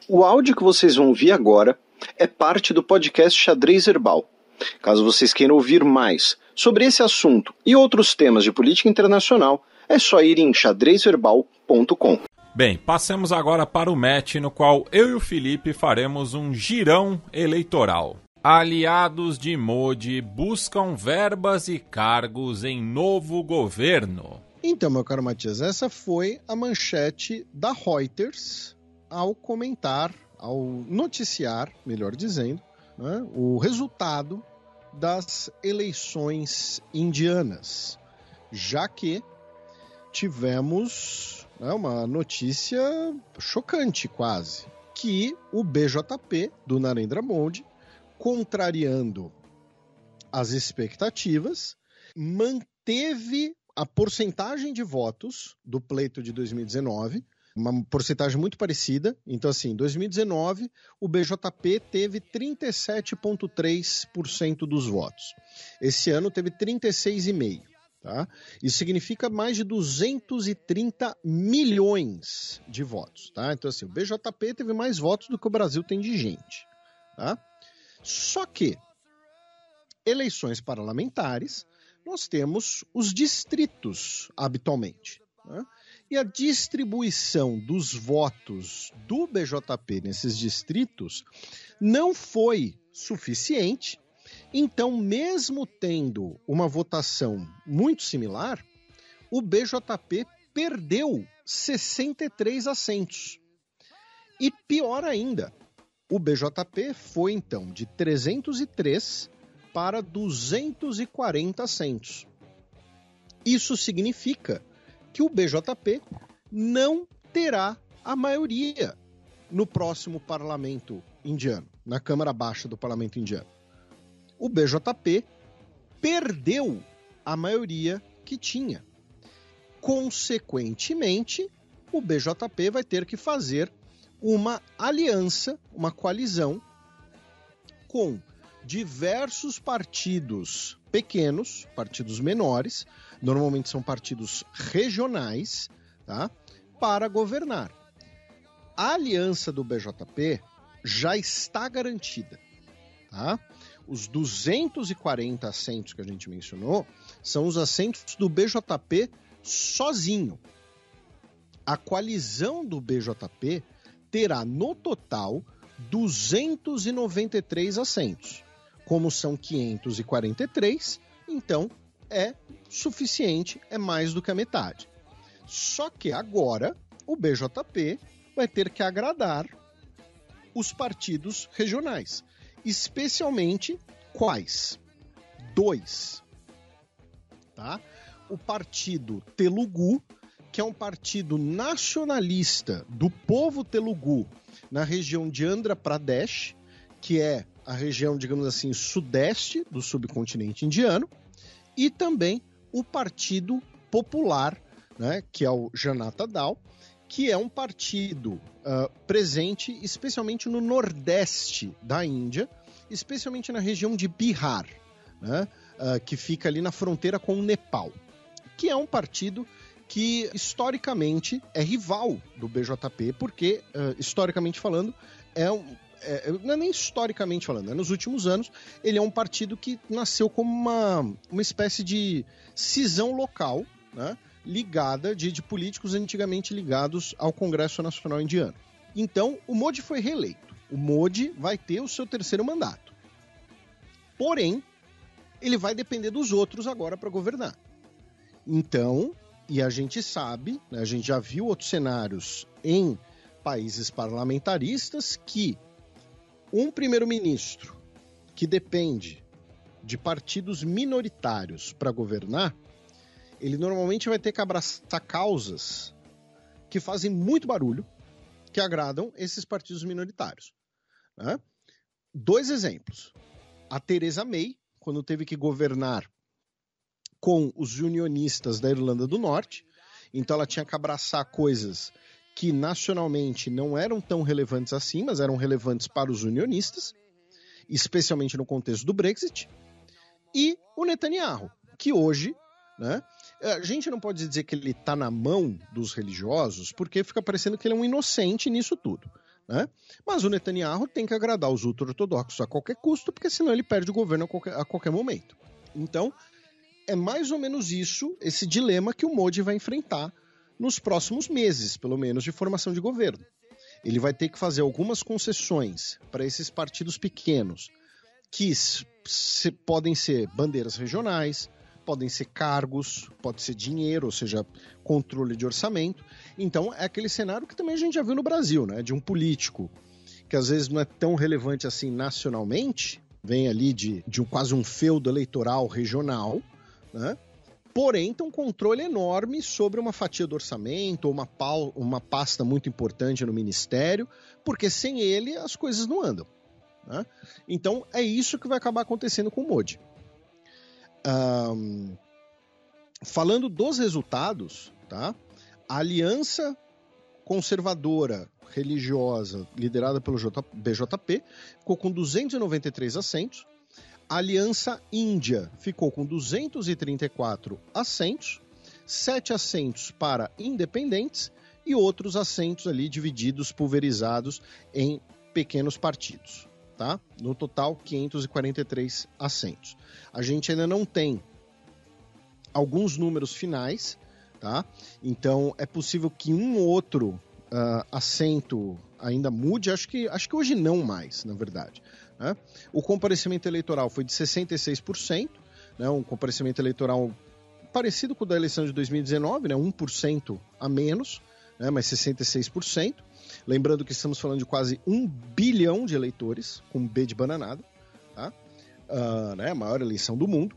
O áudio que vocês vão ouvir agora é parte do podcast Xadrez Herbal. Caso vocês queiram ouvir mais sobre esse assunto e outros temas de política internacional, é só ir em xadrezverbal.com. Bem, passemos agora para o match no qual eu e o Felipe faremos um girão eleitoral. Aliados de Modi buscam verbas e cargos em novo governo. Então, meu caro Matias, essa foi a manchete da Reuters ao comentar, ao noticiar, melhor dizendo, né, o resultado das eleições indianas, já que tivemos uma notícia chocante quase, que o BJP do Narendra Modi, contrariando as expectativas, manteve a porcentagem de votos do pleito de 2019, uma porcentagem muito parecida. Então, assim, em 2019, o BJP teve 37,3% dos votos. Esse ano teve 36,5%. Tá? Isso significa mais de 230 milhões de votos. Tá? Então, assim, o BJP teve mais votos do que o Brasil tem de gente. Tá? Só que, eleições parlamentares, nós temos os distritos habitualmente. Né? E a distribuição dos votos do BJP nesses distritos não foi suficiente. Então, mesmo tendo uma votação muito similar, o BJP perdeu 63 assentos. E pior ainda, o BJP foi então de 303 para 240 assentos. Isso significa que o BJP não terá a maioria no próximo parlamento indiano, na Câmara Baixa do parlamento indiano. O BJP perdeu a maioria que tinha. Consequentemente, o BJP vai ter que fazer uma aliança, uma coalizão com diversos partidos pequenos, partidos menores, normalmente são partidos regionais, tá? Para governar. A aliança do BJP já está garantida, tá? Os 240 assentos que a gente mencionou são os assentos do BJP sozinho. A coalizão do BJP terá no total 293 assentos. Como são 543, então é suficiente, é mais do que a metade. Só que agora o BJP vai ter que agradar os partidos regionais. Especialmente quais? 2. Tá? O partido Telugu, que é um partido nacionalista do povo Telugu na região de Andhra Pradesh, que é a região, digamos assim, sudeste do subcontinente indiano, e também o Partido Popular, né, que é o Janata Dal, que é um partido presente especialmente no nordeste da Índia, especialmente na região de Bihar, né, que fica ali na fronteira com o Nepal, que é um partido que historicamente é rival do BJP, porque, historicamente falando, não é nem historicamente falando, nos últimos anos, ele é um partido que nasceu como uma espécie de cisão local, né, ligada de políticos antigamente ligados ao Congresso Nacional Indiano. Então, o Modi foi reeleito. O Modi vai ter o seu terceiro mandato. Porém, ele vai depender dos outros agora para governar. Então, e a gente sabe, né, a gente já viu outros cenários em países parlamentaristas que um primeiro-ministro que depende de partidos minoritários para governar, ele normalmente vai ter que abraçar causas que fazem muito barulho, que agradam esses partidos minoritários. Né? 2 exemplos. A Theresa May, quando teve que governar com os unionistas da Irlanda do Norte, então ela tinha que abraçar coisas que nacionalmente não eram tão relevantes assim, mas eram relevantes para os unionistas, especialmente no contexto do Brexit, e o Netanyahu, que hoje, né, a gente não pode dizer que ele está na mão dos religiosos, porque fica parecendo que ele é um inocente nisso tudo. né? Mas o Netanyahu tem que agradar os ultra-ortodoxos a qualquer custo, porque senão ele perde o governo a qualquer momento. Então, é mais ou menos isso, esse dilema que o Modi vai enfrentar nos próximos meses, pelo menos, de formação de governo. Ele vai ter que fazer algumas concessões para esses partidos pequenos, que podem ser bandeiras regionais, podem ser cargos, pode ser dinheiro, ou seja, controle de orçamento. Então, é aquele cenário que também a gente já viu no Brasil, né? De um político que às vezes não é tão relevante assim nacionalmente, vem ali de quase um feudo eleitoral regional, né? Porém, tem um controle enorme sobre uma fatia do orçamento, ou uma pasta muito importante no ministério, porque sem ele as coisas não andam, né? Então, é isso que vai acabar acontecendo com o Modi. Falando dos resultados, tá? A aliança conservadora religiosa liderada pelo BJP ficou com 293 assentos. A aliança índia ficou com 234 assentos, 7 assentos para independentes e outros assentos ali divididos, pulverizados em pequenos partidos. Tá? No total, 543 assentos. A gente ainda não tem alguns números finais, tá? Então é possível que um ou outro assento ainda mude, acho que hoje não mais, na verdade, né? O comparecimento eleitoral foi de 66%, né? Um comparecimento eleitoral parecido com o da eleição de 2019, né? 1% a menos, né? Mas 66%. Lembrando que estamos falando de quase 1 bilhão de eleitores, com B de bananada, tá? Né, a maior eleição do mundo.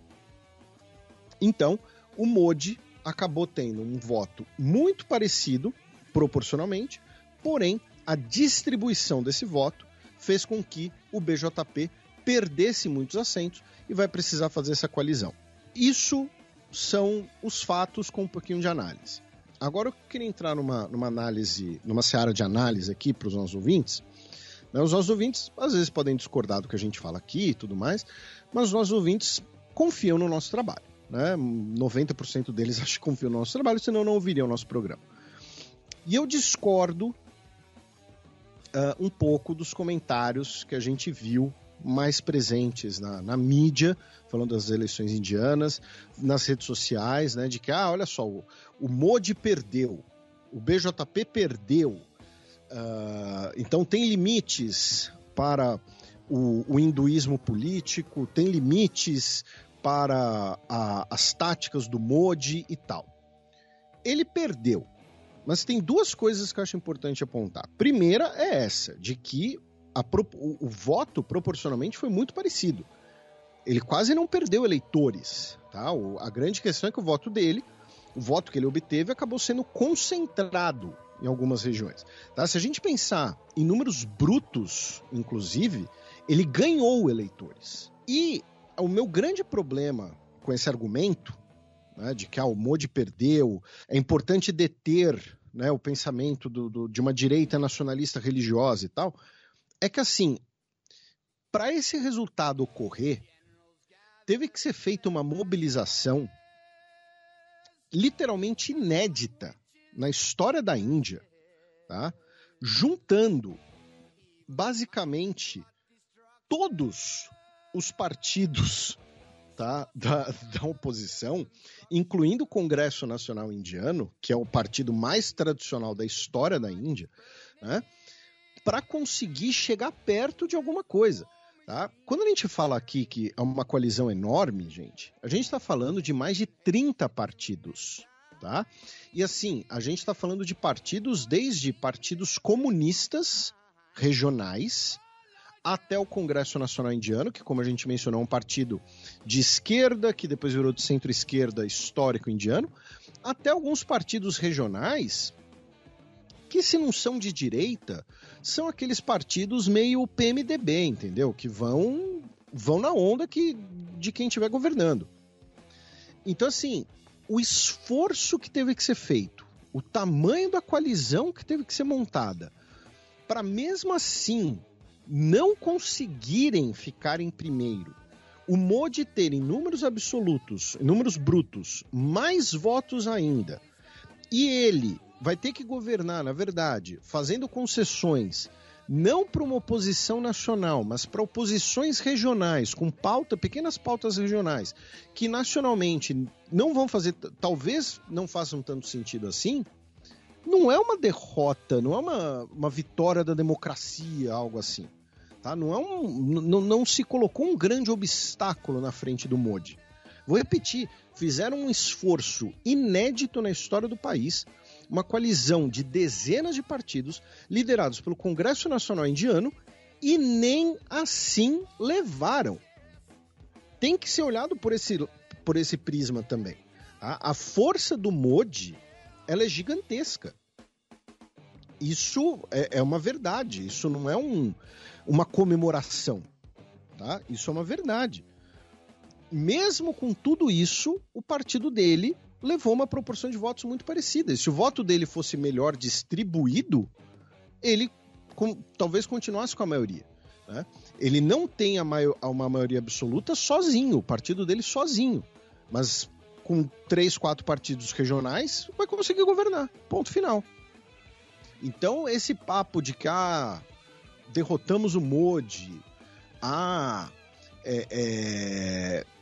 Então, o Modi acabou tendo um voto muito parecido, proporcionalmente, porém, a distribuição desse voto fez com que o BJP perdesse muitos assentos e vai precisar fazer essa coalizão. Isso são os fatos com um pouquinho de análise. Agora eu queria entrar numa análise, numa seara de análise aqui para os nossos ouvintes. Né, os nossos ouvintes às vezes podem discordar do que a gente fala aqui e tudo mais, mas os nossos ouvintes confiam no nosso trabalho. Né? 90% deles acho que confiam no nosso trabalho, senão não ouviriam o nosso programa. E eu discordo um pouco dos comentários que a gente viu mais presentes na mídia, falando das eleições indianas, nas redes sociais, né, de que, olha só, o Modi perdeu, o BJP perdeu, então tem limites para o hinduísmo político, tem limites para as táticas do Modi e tal. Ele perdeu, mas tem duas coisas que eu acho importante apontar. Primeira é essa, de que o voto proporcionalmente foi muito parecido. Ele quase não perdeu eleitores, tá? A grande questão é que o voto que ele obteve acabou sendo concentrado em algumas regiões. Tá? Se a gente pensar em números brutos, inclusive, ele ganhou eleitores. E o meu grande problema com esse argumento, né, de que o Modi perdeu, é importante deter, né, o pensamento de uma direita nacionalista religiosa e tal, é que assim, para esse resultado ocorrer, teve que ser feita uma mobilização literalmente inédita na história da Índia, tá? Juntando basicamente todos os partidos, tá, da oposição, incluindo o Congresso Nacional Indiano, que é o partido mais tradicional da história da Índia, né, para conseguir chegar perto de alguma coisa. Tá? Quando a gente fala aqui que é uma coalizão enorme, gente, a gente está falando de mais de 30 partidos. Tá? E assim, a gente está falando de partidos desde partidos comunistas regionais até o Congresso Nacional Indiano, que, como a gente mencionou, é um partido de esquerda, que depois virou de centro-esquerda histórico indiano, até alguns partidos regionais que, se não são de direita, são aqueles partidos meio PMDB, entendeu? Que vão na onda de quem estiver governando. Então, assim, o esforço que teve que ser feito, o tamanho da coalizão que teve que ser montada, para mesmo assim não conseguirem ficar em primeiro, o Modi ter em números absolutos, em números brutos, mais votos ainda, e ele vai ter que governar, na verdade, fazendo concessões não para uma oposição nacional, mas para oposições regionais, com pequenas pautas regionais, que nacionalmente não vão fazer, talvez não façam tanto sentido assim, não é uma derrota, não é uma vitória da democracia, algo assim. Tá? Não se colocou um grande obstáculo na frente do Modi. Vou repetir, fizeram um esforço inédito na história do país, uma coalizão de dezenas de partidos liderados pelo Congresso Nacional Indiano e nem assim levaram. Tem que ser olhado por esse prisma também. Tá? A força do Modi, ela é gigantesca. Isso é uma verdade, isso não é uma comemoração. Tá? Isso é uma verdade. Mesmo com tudo isso, o partido dele levou uma proporção de votos muito parecida. E se o voto dele fosse melhor distribuído, ele talvez continuasse com a maioria. Né? Ele não tem uma maioria absoluta sozinho, o partido dele sozinho. Mas com 3, 4 partidos regionais, vai conseguir governar. Ponto final. Então, esse papo de que derrotamos o Modi,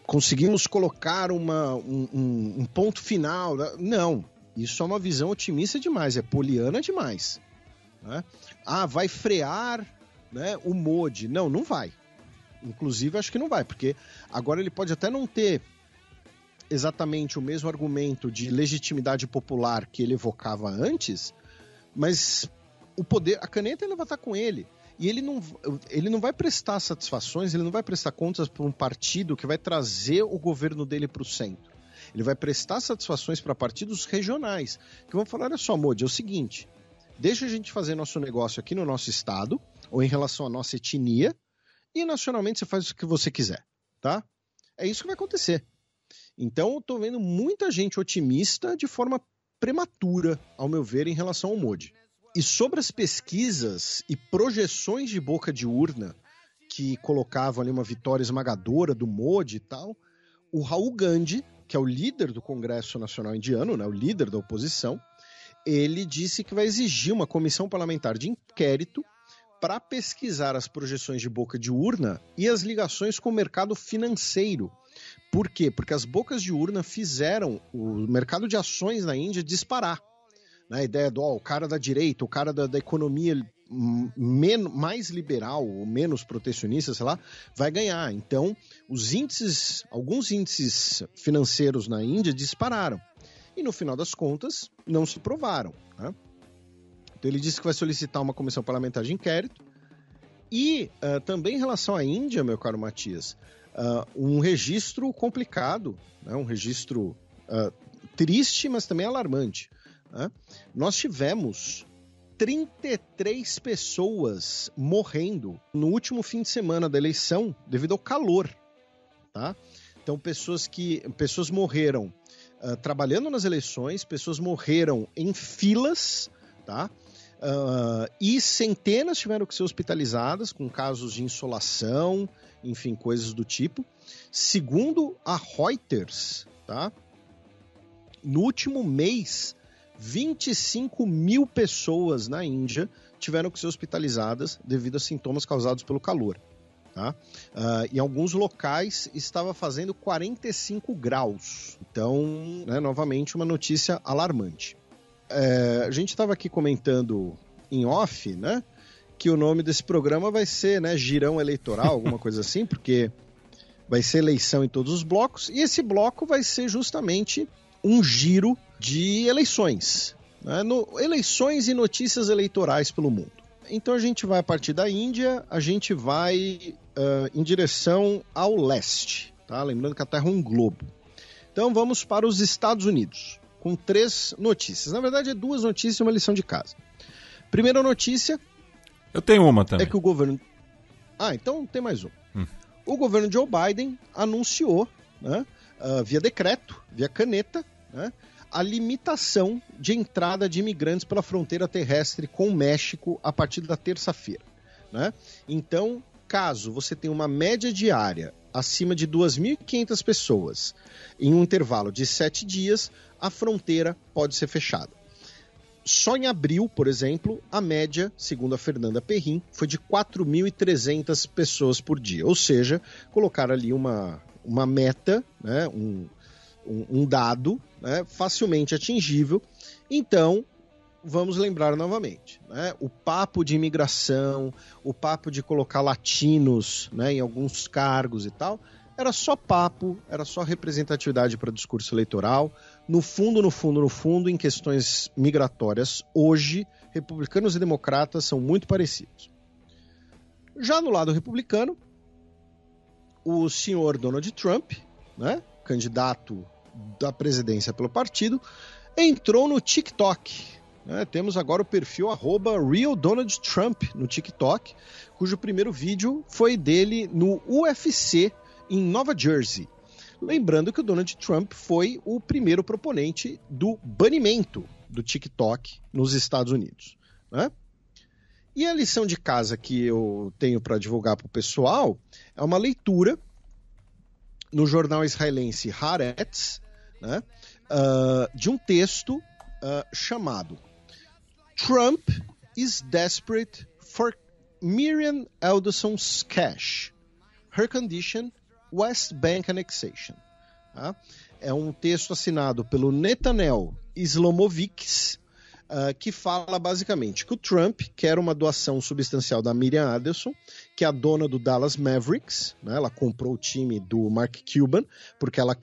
conseguimos colocar um ponto final. Não, isso é uma visão otimista demais, é poliana demais. Né? Vai frear, né, o Modi. Não vai. Inclusive, acho que não vai, porque agora ele pode até não ter exatamente o mesmo argumento de legitimidade popular que ele evocava antes, mas o poder, a caneta ainda vai estar com ele. E ele não vai prestar satisfações, ele não vai prestar contas para um partido que vai trazer o governo dele para o centro. Ele vai prestar satisfações para partidos regionais, que vão falar, olha só, Modi, é o seguinte, deixa a gente fazer nosso negócio aqui no nosso estado, ou em relação à nossa etnia, e nacionalmente você faz o que você quiser, tá? É isso que vai acontecer. Então eu tô vendo muita gente otimista de forma prematura, ao meu ver, em relação ao Modi. E sobre as pesquisas e projeções de boca de urna que colocavam ali uma vitória esmagadora do Modi e tal, o Rahul Gandhi, que é o líder do Congresso Nacional Indiano, né, o líder da oposição, ele disse que vai exigir uma comissão parlamentar de inquérito para pesquisar as projeções de boca de urna e as ligações com o mercado financeiro. Por quê? Porque as bocas de urna fizeram o mercado de ações na Índia disparar. A ideia do o cara da direita, o cara da economia mais liberal ou menos protecionista, sei lá, vai ganhar. Então, alguns índices financeiros na Índia dispararam. E no final das contas, não se provaram. Né? Então ele disse que vai solicitar uma comissão parlamentar de inquérito. E também em relação à Índia, meu caro Matias, um registro complicado, né? Um registro triste, mas também alarmante. Nós tivemos 33 pessoas morrendo no último fim de semana da eleição devido ao calor, tá? Então pessoas morreram trabalhando nas eleições, pessoas morreram em filas, tá? E centenas tiveram que ser hospitalizadas com casos de insolação, enfim, coisas do tipo. Segundo a Reuters, tá? No último mês 25 mil pessoas na Índia tiveram que ser hospitalizadas devido a sintomas causados pelo calor. Tá? Em alguns locais estava fazendo 45 graus. Então, né, novamente, uma notícia alarmante. A gente estava aqui comentando em off, né, que o nome desse programa vai ser, né, Girão Eleitoral, alguma coisa assim, porque vai ser eleição em todos os blocos, e esse bloco vai ser justamente um giro de eleições, né? Eleições e notícias eleitorais pelo mundo. Então a gente vai a partir da Índia, a gente vai em direção ao leste, tá? Lembrando que a Terra é um globo. Então vamos para os Estados Unidos, com 3 notícias. Na verdade é 2 notícias e uma lição de casa. Primeira notícia... Eu tenho uma também. É que o governo... então tem mais uma. O governo Joe Biden anunciou, né, via decreto, via caneta, né, a limitação de entrada de imigrantes pela fronteira terrestre com o México a partir da terça-feira. Né? Então, caso você tenha uma média diária acima de 2.500 pessoas em um intervalo de 7 dias, a fronteira pode ser fechada. Só em abril, por exemplo, a média, segundo a Fernanda Perrin, foi de 4.300 pessoas por dia. Ou seja, colocar ali uma meta, né, um dado, né, facilmente atingível. Então, vamos lembrar novamente, né, o papo de imigração, o papo de colocar latinos, né, em alguns cargos e tal, era só papo, era só representatividade para discurso eleitoral. No fundo, em questões migratórias, hoje, republicanos e democratas são muito parecidos. Já no lado republicano, o senhor Donald Trump, né, candidato da presidência pelo partido, entrou no TikTok. Né? Temos agora o perfil @RealDonaldTrump no TikTok, cujo primeiro vídeo foi dele no UFC em Nova Jersey. Lembrando que o Donald Trump foi o primeiro proponente do banimento do TikTok nos Estados Unidos. Né? E a lição de casa que eu tenho para divulgar para o pessoal é uma leitura no jornal israelense Haaretz, né, de um texto chamado Trump is desperate for Miriam Eldeson's cash. Her condition, West Bank annexation. Tá? É um texto assinado pelo Netanel Islamovics, que fala basicamente que o Trump quer uma doação substancial da Miriam Adelson, que é a dona do Dallas Mavericks, né? Ela comprou o time do Mark Cuban, porque ela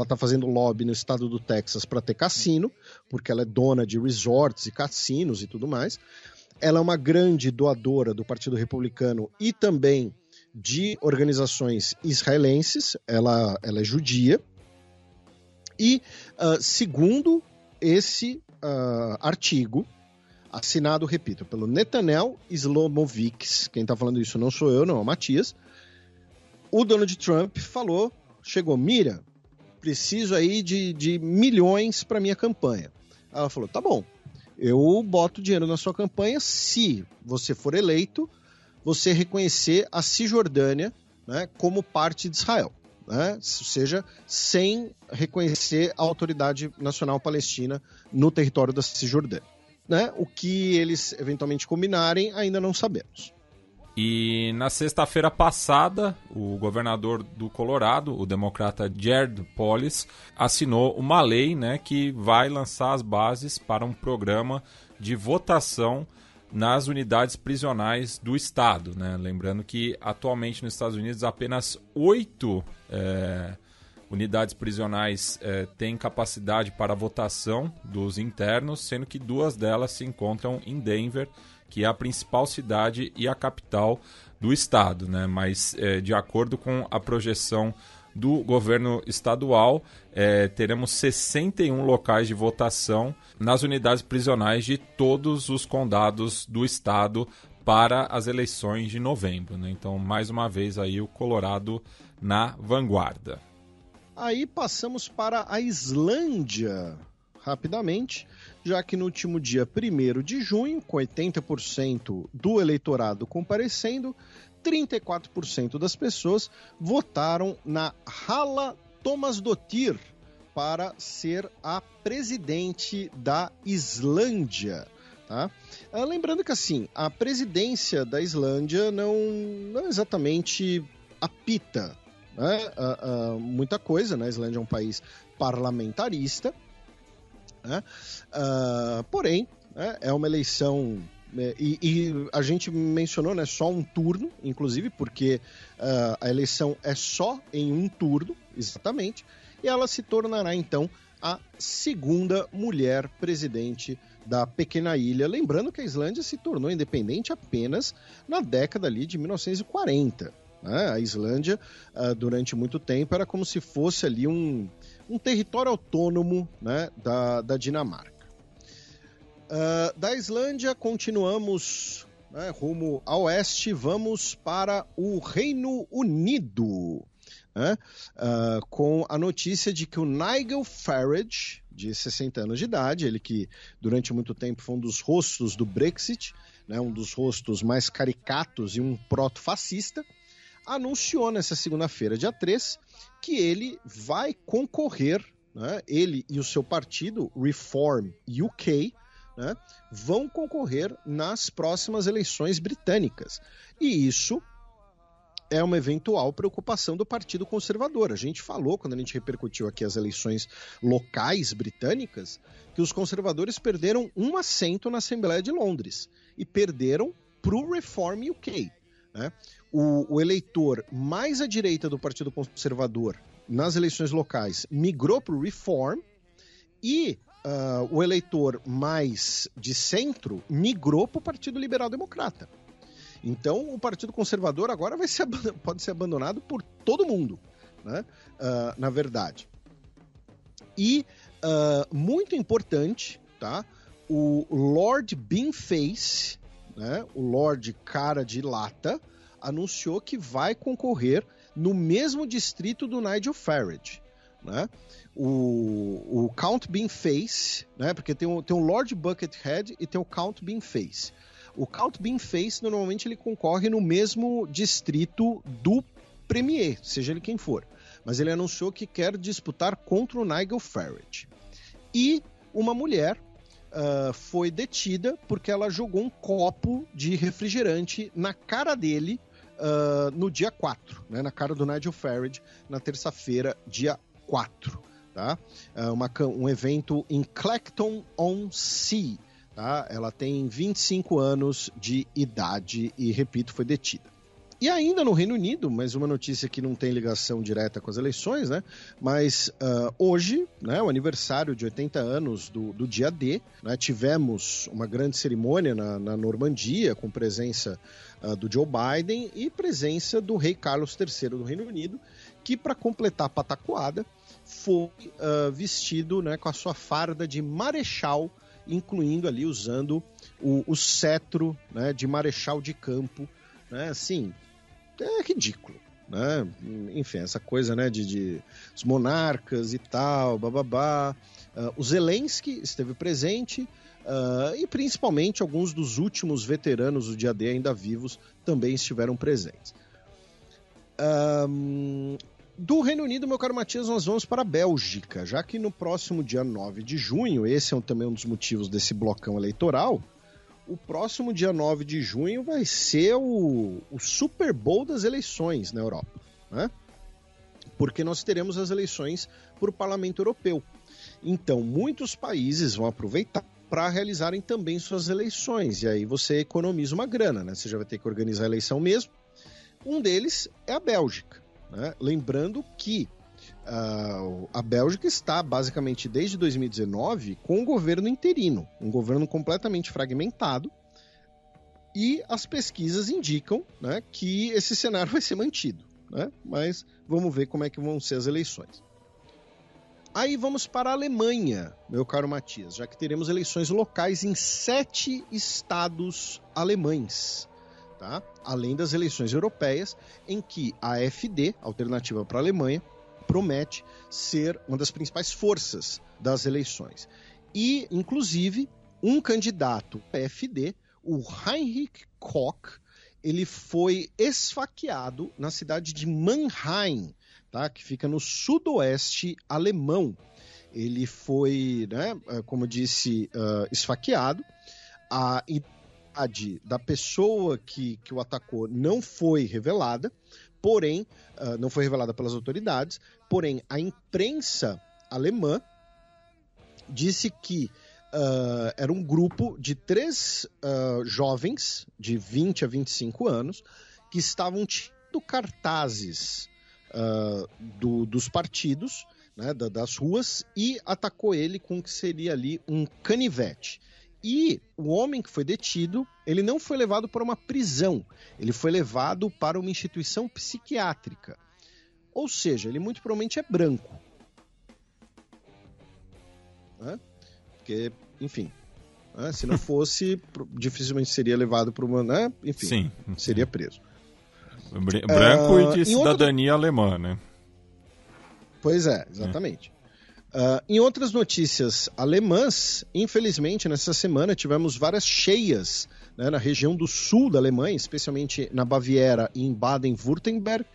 está fazendo lobby no estado do Texas para ter cassino, porque ela é dona de resorts e cassinos e tudo mais. Ela é uma grande doadora do Partido Republicano e também de organizações israelenses, ela é judia, e segundo esse artigo, assinado, repito, pelo Netanel Islamovics, quem está falando isso não sou eu, não é o Matias, o Donald Trump chegou, Mira, preciso aí de milhões para minha campanha. Ela falou, tá bom, eu boto dinheiro na sua campanha se você for eleito, você reconhecer a Cisjordânia, né, como parte de Israel. Né? Ou seja, sem reconhecer a Autoridade Nacional Palestina no território da Cisjordânia. Né? O que eles eventualmente combinarem, ainda não sabemos. E na sexta-feira passada, o governador do Colorado, o democrata Jared Polis, assinou uma lei, né, que vai lançar as bases para um programa de votação nas unidades prisionais do estado, né? Lembrando que atualmente nos Estados Unidos apenas 8 unidades prisionais têm capacidade para votação dos internos, sendo que 2 delas se encontram em Denver, que é a principal cidade e a capital do estado, né? Mas de acordo com a projeção do governo estadual, teremos 61 locais de votação nas unidades prisionais de todos os condados do estado para as eleições de novembro, né? Então, mais uma vez aí o Colorado na vanguarda. Aí passamos para a Islândia, rapidamente, já que no último dia 1º de junho, com 80% do eleitorado comparecendo, 34% das pessoas votaram na Halla Tomasdottir para ser a presidente da Islândia. Tá? Lembrando que assim, a presidência da Islândia não exatamente apita, né, muita coisa, né? A Islândia é um país parlamentarista, né? Porém, é uma eleição, e a gente mencionou, né, só um turno, inclusive, porque a eleição é só em um turno, exatamente, e ela se tornará então a segunda mulher presidente da pequena ilha. Lembrando que a Islândia se tornou independente apenas na década ali de 1940. Né? A Islândia, durante muito tempo, era como se fosse ali um território autônomo, né, da Dinamarca. Da Islândia, continuamos, né, rumo a oeste, vamos para o Reino Unido, né, com a notícia de que o Nigel Farage, de 60 anos de idade, ele que durante muito tempo foi um dos rostos do Brexit, né, um dos rostos mais caricatos e um proto-fascista, anunciou nessa segunda-feira, dia 3, que ele vai concorrer, né, ele e o seu partido, Reform UK, né, vão concorrer nas próximas eleições britânicas. E isso é uma eventual preocupação do Partido Conservador. A gente falou, quando a gente repercutiu aqui as eleições locais britânicas, que os conservadores perderam um assento na Assembleia de Londres e perderam para o Reform UK. Né? O eleitor mais à direita do Partido Conservador nas eleições locais migrou para o Reform e o eleitor mais de centro migrou para o Partido Liberal Democrata. Então, o Partido Conservador agora pode ser abandonado por todo mundo, né? Na verdade. E, muito importante, tá? O Lord Beanface, né? O Lord Cara de Lata, anunciou que vai concorrer no mesmo distrito do Nigel Farage, né? O Count Beanface, né? Porque tem o Lord Buckethead e tem o Count Beanface. O Count Beanface, normalmente, ele concorre no mesmo distrito do Premier, seja ele quem for. Mas ele anunciou que quer disputar contra o Nigel Farage. E uma mulher foi detida porque ela jogou um copo de refrigerante na cara dele no dia 4, né, na cara do Nigel Farage, na terça-feira, dia 4. Tá? Um evento em Clacton-on-Sea. Tá? Ela tem 25 anos de idade e, repito, foi detida. E ainda no Reino Unido, mais uma notícia que não tem ligação direta com as eleições, né? Mas hoje, né, o aniversário de 80 anos do dia D, né, tivemos uma grande cerimônia na Normandia, com presença do Joe Biden e presença do rei Carlos III do Reino Unido, que, para completar a patacoada, foi vestido, né, com a sua farda de marechal, incluindo ali, usando o cetro, né, de marechal de campo, né, assim, é ridículo, né, enfim, essa coisa, né, de os monarcas e tal, bababá. O Zelensky esteve presente, e principalmente alguns dos últimos veteranos do dia D ainda vivos também estiveram presentes. Do Reino Unido, meu caro Matias, nós vamos para a Bélgica, já que no próximo dia 9 de junho, esse é também um dos motivos desse blocão eleitoral, o próximo dia 9 de junho vai ser o Super Bowl das eleições na Europa, né? Porque nós teremos as eleições para o Parlamento Europeu. Então, muitos países vão aproveitar para realizarem também suas eleições, e aí você economiza uma grana, né? Você já vai ter que organizar a eleição mesmo. Um deles é a Bélgica. Né? Lembrando que a Bélgica está basicamente desde 2019 com um governo interino, um governo completamente fragmentado, e as pesquisas indicam, né, que esse cenário vai ser mantido, né? Mas vamos ver como é que vão ser as eleições. Aí vamos para a Alemanha, meu caro Matias, já que teremos eleições locais em 7 estados alemães. Tá? Além das eleições europeias, em que a AfD, Alternativa para a Alemanha, promete ser uma das principais forças das eleições. E, inclusive, um candidato da AfD, o Heinrich Koch, ele foi esfaqueado na cidade de Mannheim, tá? Que fica no sudoeste alemão. Ele foi, né, como eu disse, esfaqueado. A da pessoa que o atacou não foi revelada, porém, não foi revelada pelas autoridades, porém, a imprensa alemã disse que era um grupo de 3 jovens de 20 a 25 anos que estavam tirando cartazes dos partidos, né, das ruas, e atacou ele com o que seria ali um canivete. E o homem que foi detido, ele não foi levado para uma prisão, ele foi levado para uma instituição psiquiátrica. Ou seja, ele muito provavelmente é branco. Né? Porque, enfim, né? Se não fosse, dificilmente seria levado para uma... Né? Enfim, sim, seria preso. Branco e de cidadania alemã, né? Pois é, exatamente. Em outras notícias alemãs, infelizmente, nessa semana tivemos várias cheias, né, na região do sul da Alemanha, especialmente na Baviera e em Baden-Württemberg.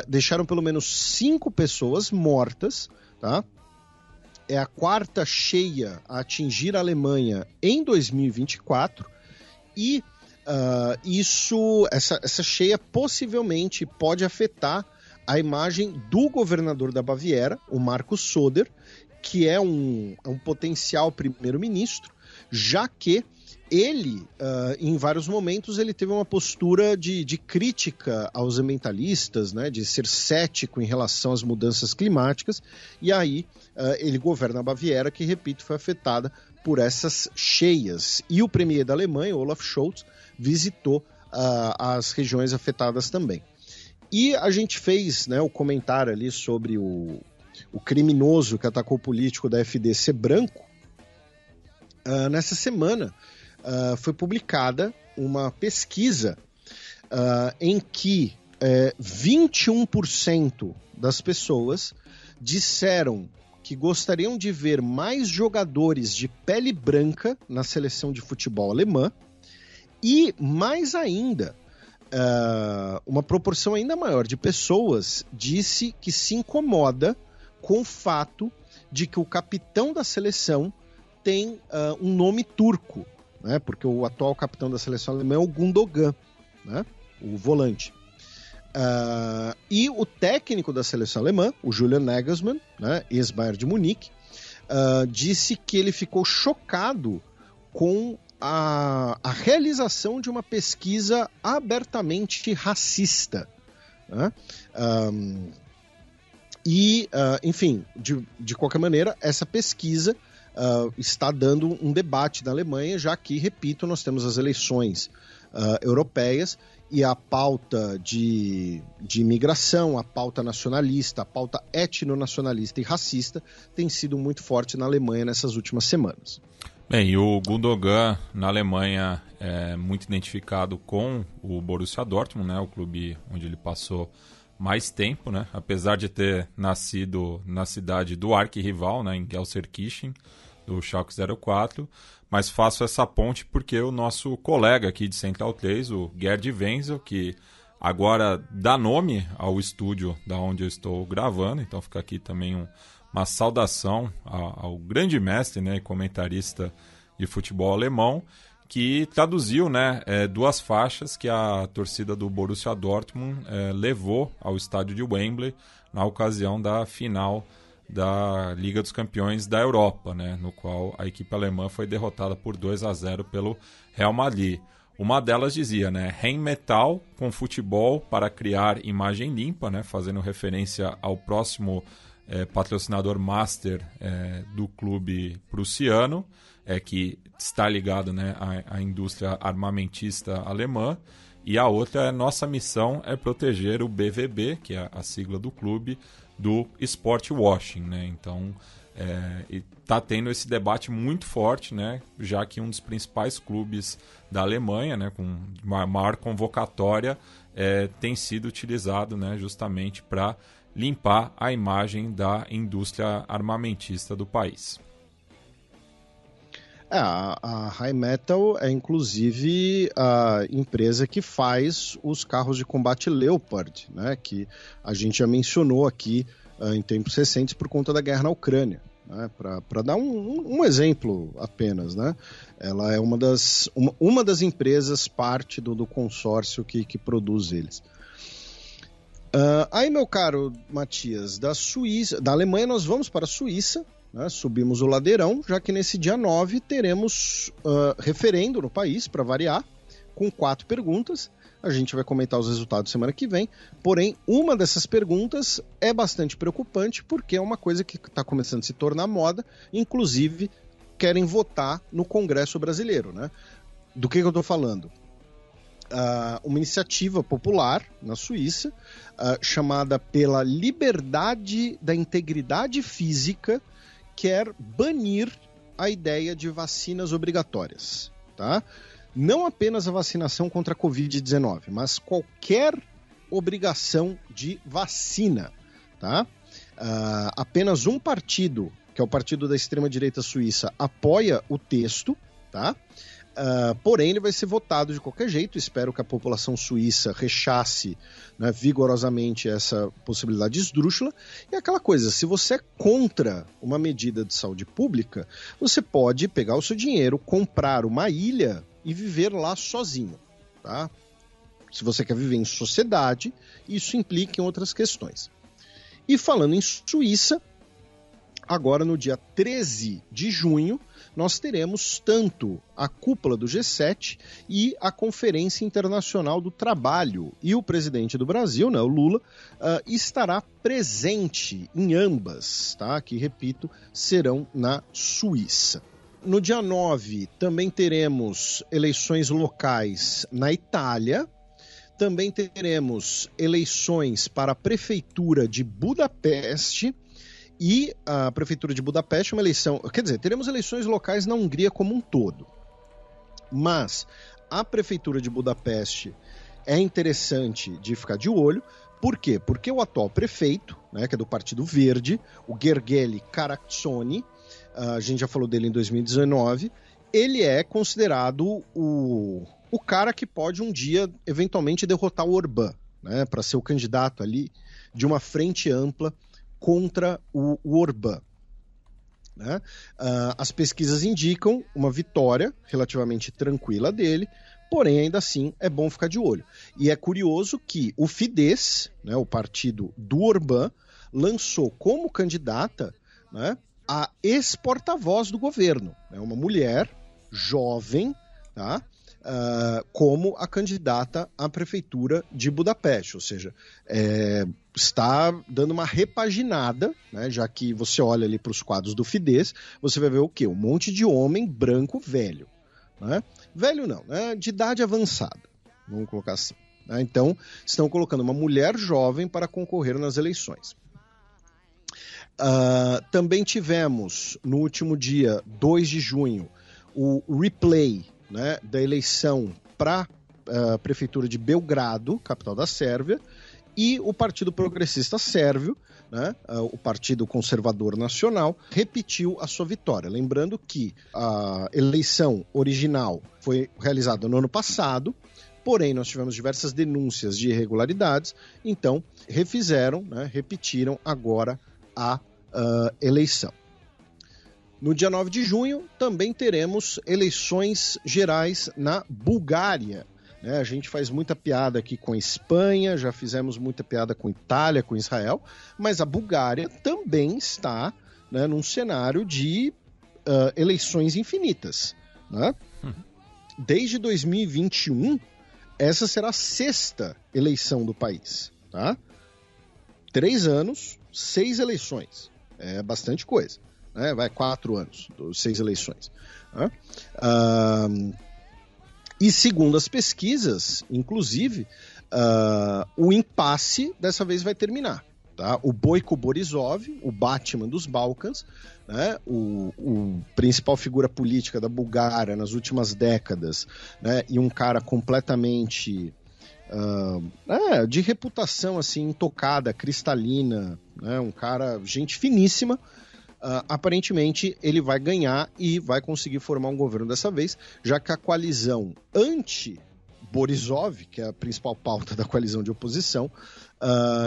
Deixaram pelo menos 5 pessoas mortas, tá? é a quarta cheia a atingir a Alemanha em 2024 e essa cheia possivelmente pode afetar a imagem do governador da Baviera, o Markus Söder, que é um potencial primeiro-ministro, já que ele, em vários momentos, ele teve uma postura de crítica aos ambientalistas, né, de ser cético em relação às mudanças climáticas, e aí ele governa a Baviera, que, repito, foi afetada por essas cheias. E o premier da Alemanha, Olaf Scholz, visitou as regiões afetadas também. E a gente fez, né, o comentário ali sobre o criminoso que atacou o político da FD ser branco. Nessa semana foi publicada uma pesquisa em que 21% das pessoas disseram que gostariam de ver mais jogadores de pele branca na seleção de futebol alemã e, mais ainda, uma proporção ainda maior de pessoas disse que se incomoda com o fato de que o capitão da seleção tem um nome turco, né? Porque o atual capitão da seleção alemã é o Gundogan, né? O volante. E o técnico da seleção alemã, o Julian Nagelsmann, né? Ex-Bayern de Munique, disse que ele ficou chocado com a realização de uma pesquisa abertamente racista, né? Enfim, de qualquer maneira, essa pesquisa está dando um debate na Alemanha, já que, repito, nós temos as eleições europeias e a pauta de imigração, a pauta nacionalista, a pauta etnonacionalista e racista tem sido muito forte na Alemanha nessas últimas semanas. Bem, e o Gundogan na Alemanha é muito identificado com o Borussia Dortmund, né, o clube onde ele passou mais tempo, né, apesar de ter nascido na cidade do arquirrival, né, em Gelsenkirchen, do Schalke 04, mas faço essa ponte porque o nosso colega aqui de Central 3, o Gerd Wenzel, que agora dá nome ao estúdio da onde eu estou gravando, então fica aqui também uma saudação ao grande mestre, né, e comentarista de futebol alemão, que traduziu, né, duas faixas que a torcida do Borussia Dortmund levou ao estádio de Wembley na ocasião da final da Liga dos Campeões da Europa, né, no qual a equipe alemã foi derrotada por 2-0 pelo Real Madrid. Uma delas dizia, né, Rheinmetall com futebol para criar imagem limpa, né, fazendo referência ao próximo patrocinador master do clube prussiano, que está ligado, né, à indústria armamentista alemã, e a outra nossa missão é proteger o BVB, que é a sigla do clube, do sport washing, né? Então está tendo esse debate muito forte, né, já que um dos principais clubes da Alemanha, né, com maior convocatória, tem sido utilizado, né, justamente para limpar a imagem da indústria armamentista do país. A Rheinmetall é inclusive a empresa que faz os carros de combate Leopard, né, que a gente já mencionou aqui em tempos recentes por conta da guerra na Ucrânia, né, para dar um exemplo apenas, né. Ela é uma das empresas parte do consórcio que produz eles. Aí, meu caro Matias, da Alemanha nós vamos para a Suíça, né, subimos o ladeirão, já que nesse dia 9 teremos referendo no país, para variar, com 4 perguntas. A gente vai comentar os resultados semana que vem, porém, uma dessas perguntas é bastante preocupante, porque é uma coisa que está começando a se tornar moda, inclusive querem votar no Congresso brasileiro, né? Do que eu estou falando? Uma iniciativa popular na Suíça, chamada pela Liberdade da Integridade Física, quer banir a ideia de vacinas obrigatórias, tá? Não apenas a vacinação contra a Covid-19, mas qualquer obrigação de vacina, tá? Apenas um partido, que é o partido da extrema-direita suíça, apoia o texto, tá? Porém, ele vai ser votado de qualquer jeito. Espero que a população suíça rechace, né, vigorosamente essa possibilidade esdrúxula. E aquela coisa, se você é contra uma medida de saúde pública, você pode pegar o seu dinheiro, comprar uma ilha e viver lá sozinho, tá? Se você quer viver em sociedade, isso implica em outras questões. E falando em Suíça, agora no dia 13 de junho, nós teremos tanto a cúpula do G7 e a Conferência Internacional do Trabalho. E o presidente do Brasil, né, o Lula, estará presente em ambas, tá? Que, repito, serão na Suíça. No dia 9, também teremos eleições locais na Itália. Também teremos eleições para a Prefeitura de Budapeste. E a Prefeitura de Budapeste é uma eleição... Quer dizer, teremos eleições locais na Hungria como um todo. Mas a Prefeitura de Budapeste é interessante de ficar de olho. Por quê? Porque o atual prefeito, né, que é do Partido Verde, o Gergely Karacsony, a gente já falou dele em 2019, ele é considerado o cara que pode um dia, eventualmente, derrotar o Orbán, né, para ser o candidato ali de uma frente ampla contra o Orbán. Né? As pesquisas indicam uma vitória relativamente tranquila dele, porém ainda assim é bom ficar de olho. E é curioso que o Fidesz, né, o partido do Orbán, lançou como candidata, né, a ex-porta-voz do governo, né, uma mulher jovem, tá? Como a candidata à prefeitura de Budapeste, ou seja, está dando uma repaginada, né, já que você olha ali para os quadros do Fidesz, você vai ver o quê? Um monte de homem branco velho, né? Velho não, né? De idade avançada, vamos colocar assim, né? Então, estão colocando uma mulher jovem para concorrer nas eleições. Também tivemos, no último dia, 2 de junho, o replay, né, da eleição para a prefeitura de Belgrado, capital da Sérvia, e o Partido Progressista Sérvio, né, o Partido Conservador Nacional, repetiu a sua vitória. Lembrando que a eleição original foi realizada no ano passado, porém nós tivemos diversas denúncias de irregularidades, então refizeram, né, repetiram agora a eleição. No dia 9 de junho, também teremos eleições gerais na Bulgária. A gente faz muita piada aqui com a Espanha, já fizemos muita piada com a Itália, com Israel, mas a Bulgária também está, né, num cenário de eleições infinitas. Né? Desde 2021, essa será a 6ª eleição do país. Tá? 3 anos, 6 eleições. É bastante coisa. Vai 4 anos, 6 eleições. E segundo as pesquisas, inclusive, o impasse dessa vez vai terminar. Tá? O Boyko Borisov, o Batman dos Balcãs, né? o principal figura política da Bulgária nas últimas décadas, né? E um cara completamente de reputação assim, intocada, cristalina, né? Um cara, gente finíssima. Aparentemente ele vai ganhar e vai conseguir formar um governo dessa vez, já que a coalizão anti-Borisov, que é a principal pauta da coalizão de oposição,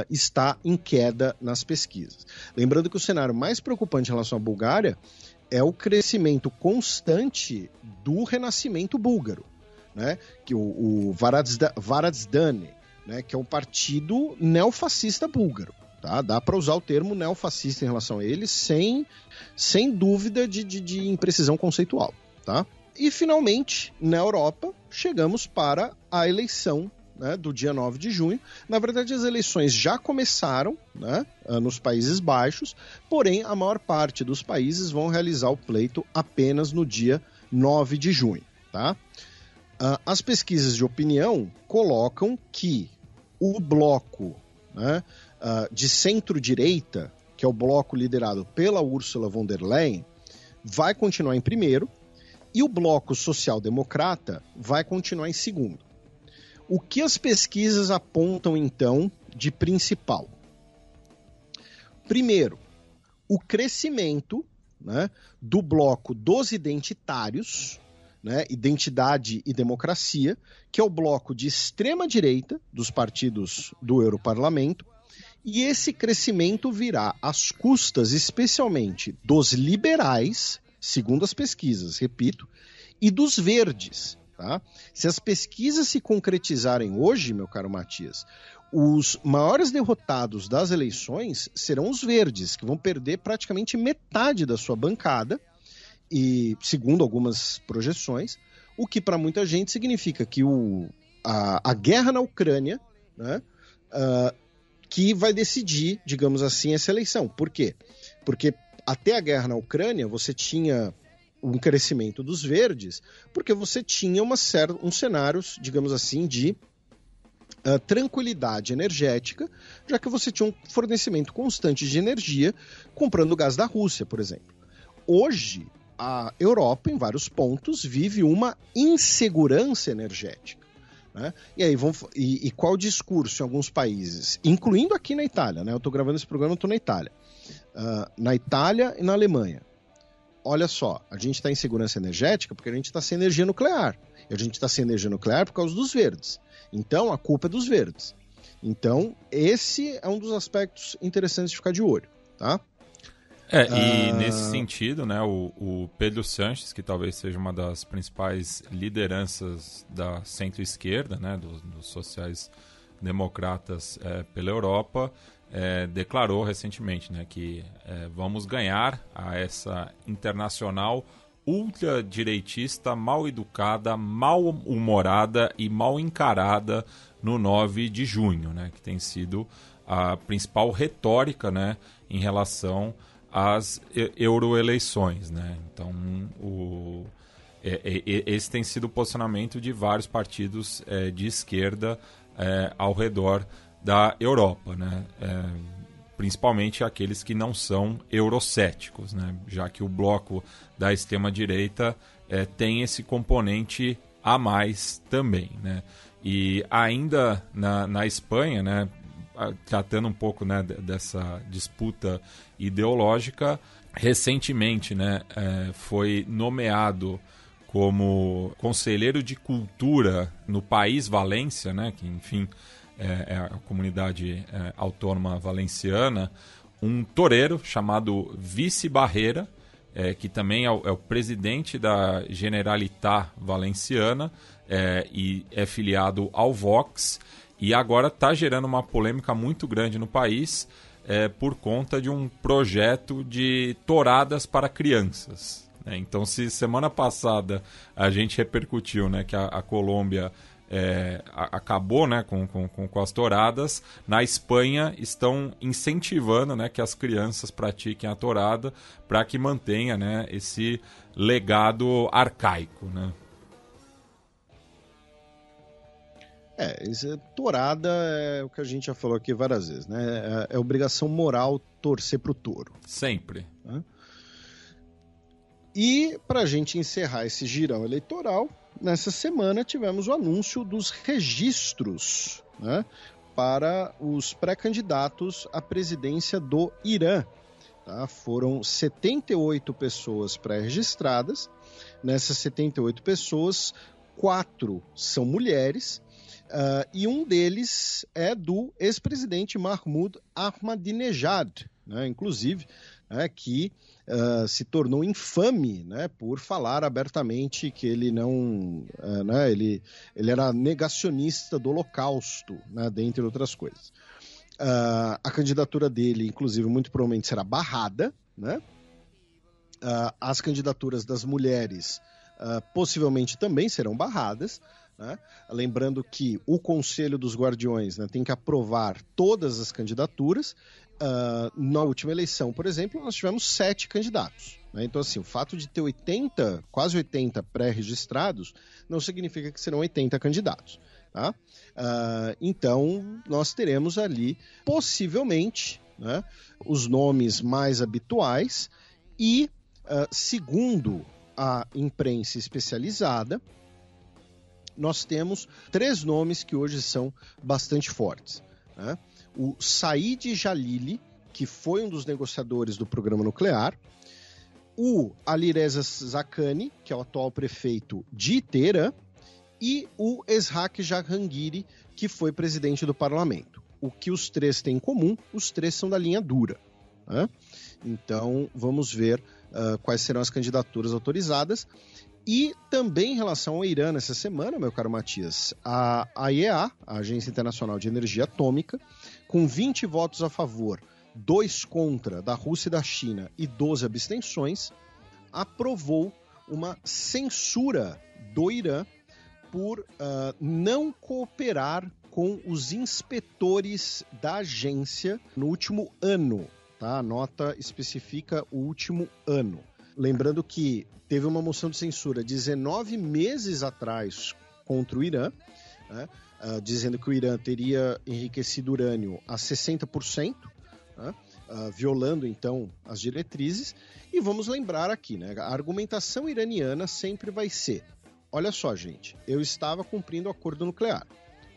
está em queda nas pesquisas. Lembrando que o cenário mais preocupante em relação à Bulgária é o crescimento constante do renascimento búlgaro, né? Que o Varazdane, né? Que é um partido neofascista búlgaro. Tá? Dá para usar o termo neofascista em relação a ele sem dúvida de imprecisão conceitual. Tá? E, finalmente, na Europa, chegamos para a eleição, né, do dia 9 de junho. Na verdade, as eleições já começaram, né, nos Países Baixos, porém, a maior parte dos países vão realizar o pleito apenas no dia 9 de junho. Tá? As pesquisas de opinião colocam que o bloco, né, de centro-direita, que é o bloco liderado pela Ursula von der Leyen, vai continuar em primeiro e o bloco social-democrata vai continuar em segundo. O que as pesquisas apontam, então, de principal? Primeiro, o crescimento, né, do bloco dos identitários, né, Identidade e Democracia, que é o bloco de extrema-direita dos partidos do Europarlamento, e esse crescimento virá às custas, especialmente, dos liberais, segundo as pesquisas, repito, e dos verdes. Tá? Se as pesquisas se concretizarem hoje, meu caro Matias, os maiores derrotados das eleições serão os verdes, que vão perder praticamente metade da sua bancada, e segundo algumas projeções, o que para muita gente significa que a guerra na Ucrânia, né, que vai decidir, digamos assim, essa eleição. Por quê? Porque até a guerra na Ucrânia você tinha um crescimento dos verdes, porque você tinha um cenário, digamos assim, de tranquilidade energética, já que você tinha um fornecimento constante de energia comprando gás da Rússia, por exemplo. Hoje, a Europa, em vários pontos, vive uma insegurança energética. Né? E aí, qual o discurso em alguns países, incluindo aqui na Itália, né? Eu estou gravando esse programa, eu estou na Itália. Na Itália e na Alemanha. Olha só, a gente está em segurança energética porque a gente está sem energia nuclear. E a gente está sem energia nuclear por causa dos verdes. Então, a culpa é dos verdes. Então, esse é um dos aspectos interessantes de ficar de olho, tá? E nesse sentido, né, o Pedro Sánchez, que talvez seja uma das principais lideranças da centro-esquerda, né, dos sociais-democratas pela Europa, declarou recentemente, né, que vamos ganhar a essa internacional ultradireitista, mal educada, mal humorada e mal encarada no 9 de junho, né, que tem sido a principal retórica, né, em relação às euroeleições, né? Então, esse tem sido o posicionamento de vários partidos de esquerda ao redor da Europa, né? Principalmente aqueles que não são eurocéticos, né? Já que o bloco da extrema-direita tem esse componente a mais também, né? E ainda na Espanha, né, tratando um pouco, né, dessa disputa ideológica, recentemente, né, foi nomeado como conselheiro de cultura no país Valência, né, que enfim é a comunidade autônoma valenciana, um toureiro chamado Vice Barrera, que também é o presidente da Generalitat Valenciana e é filiado ao Vox, e agora está gerando uma polêmica muito grande no país por conta de um projeto de touradas para crianças. Né? Então, se semana passada a gente repercutiu, né, que a Colômbia acabou, né, com as touradas, na Espanha estão incentivando, né, que as crianças pratiquem a tourada para que mantenha, né, esse legado arcaico, né? Tourada é o que a gente já falou aqui várias vezes, né? É obrigação moral torcer pro touro. Sempre. Né? E para a gente encerrar esse girão eleitoral, nessa semana tivemos o anúncio dos registros, né, para os pré-candidatos à presidência do Irã. Tá? Foram 78 pessoas pré-registradas. Nessas 78 pessoas, 4 são mulheres. E um deles é do ex-presidente Mahmoud Ahmadinejad, né, inclusive, que se tornou infame, né, por falar abertamente que ele não, ele era negacionista do Holocausto, né, dentre outras coisas. A candidatura dele, inclusive, muito provavelmente será barrada, né? As candidaturas das mulheres possivelmente também serão barradas. Né? Lembrando que o Conselho dos Guardiões, né, tem que aprovar todas as candidaturas. Na última eleição, por exemplo, nós tivemos 7 candidatos. Né? Então, assim, o fato de ter quase 80 pré-registrados não significa que serão 80 candidatos. Tá? Então, nós teremos ali, possivelmente, né, os nomes mais habituais e, segundo a imprensa especializada, nós temos 3 nomes que hoje são bastante fortes. Né? O Said Jalili, que foi um dos negociadores do programa nuclear, o Alireza Zakani, que é o atual prefeito de Teherã, e o Ishaq Jahangiri, que foi presidente do parlamento. O que os três têm em comum, os três são da linha dura. Né? Então, vamos ver quais serão as candidaturas autorizadas. E também em relação ao Irã nessa semana, meu caro Matias, a IEA, a Agência Internacional de Energia Atômica, com 20 votos a favor, 2 contra da Rússia e da China e 12 abstenções, aprovou uma censura do Irã por não cooperar com os inspetores da agência no último ano. Tá? A nota especifica o último ano. Lembrando que teve uma moção de censura 19 meses atrás contra o Irã, né? Dizendo que o Irã teria enriquecido urânio a 60%, né? Violando então as diretrizes. E vamos lembrar aqui, né? A argumentação iraniana sempre vai ser: olha só, gente, eu estava cumprindo o acordo nuclear.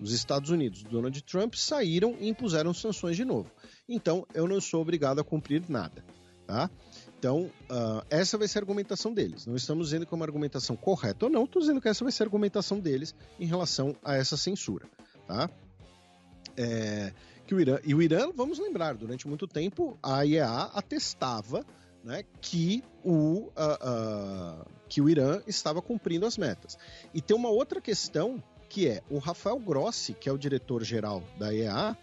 Os Estados Unidos, Donald Trump, saíram e impuseram sanções de novo. Então, eu não sou obrigado a cumprir nada. Tá? Então, essa vai ser a argumentação deles. Não estamos dizendo que é uma argumentação correta ou não, estou dizendo que essa vai ser a argumentação deles em relação a essa censura. Tá? Que o Irã, vamos lembrar, durante muito tempo, a IEA atestava, né, que o Irã estava cumprindo as metas. E tem uma outra questão, que é o Rafael Grossi, que é o diretor-geral da IEA,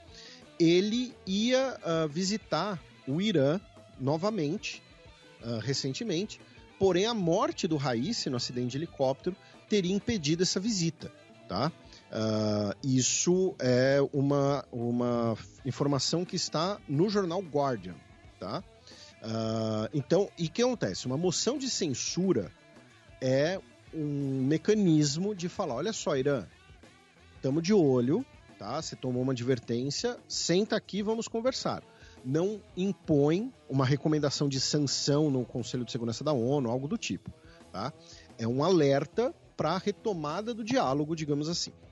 ele ia visitar o Irã novamente, recentemente, porém a morte do Raisi no acidente de helicóptero teria impedido essa visita. Tá? Isso é uma informação que está no jornal Guardian. Tá? Então, e o que acontece? Uma moção de censura é um mecanismo de falar: olha só, Irã, estamos de olho, tá? Você tomou uma advertência, senta aqui e vamos conversar. Não impõe uma recomendação de sanção no Conselho de Segurança da ONU, algo do tipo. Tá? É um alerta para a retomada do diálogo, digamos assim.